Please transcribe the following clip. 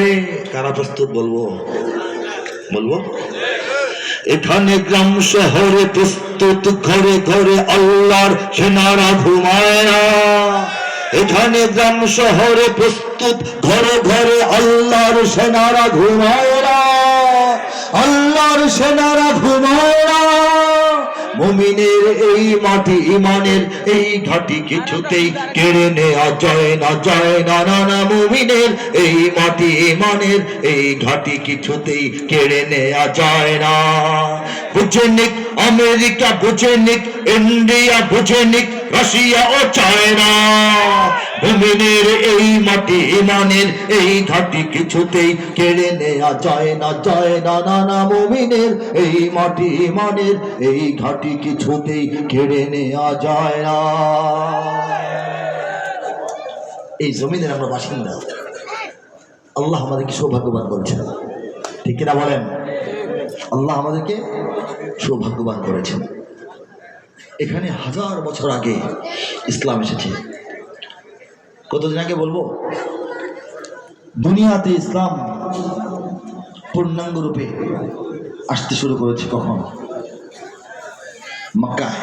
করে। কারা প্রস্তুত বলবো? বলবো? এখানে গ্রাম শহরে প্রস্তুত, ঘরে ঘরে আল্লাহর সেনারা ঘুমায় না। এখানে গ্রাম শহরে প্রস্তুত, ঘরে ঘরে আল্লাহর সেনারা ঘুমায় না। আল্লাহর সেনারা ঘুমায় না। মুমিনের এই মাটি, ইমানের এই ঘাটি কিছুতেই কেড়ে নেওয়া যায় না, যায় না, না না। মুমিনের এই মাটি, ইমানের এই ঘাটি কিছুতেই কেড়ে নেওয়া যায় না। বুঝে নিক আমেরিকা, বুঝে নিক ইন্ডিয়া, বুঝে নিক রাশিয়া ও চায়না। মুমিনের এই মাটি, ইমানের এই ঘাটি কিছুতেই কেড়ে নেওয়া যায় না, যায় না, না না। মুমিনের এই মাটি, ইমানের এই ঘাটি কিছুতেই কেড়ে নেওয়া যায় না। এই জমিনের আমরা বাসিন্দা। আল্লাহ আমাদেরকে সৌভাগ্যবান করেছেন, ঠিক কিনা বলেন? আল্লাহ আমাদেরকে সৌভাগ্যবান করেছেন। এখানে 1000 বছর আগে ইসলাম এসেছে। কতদিন আগে বলবো? দুনিয়াতে ইসলাম পূর্ণাঙ্গ রূপে আসতে শুরু করেছে কখন? মক্কায়।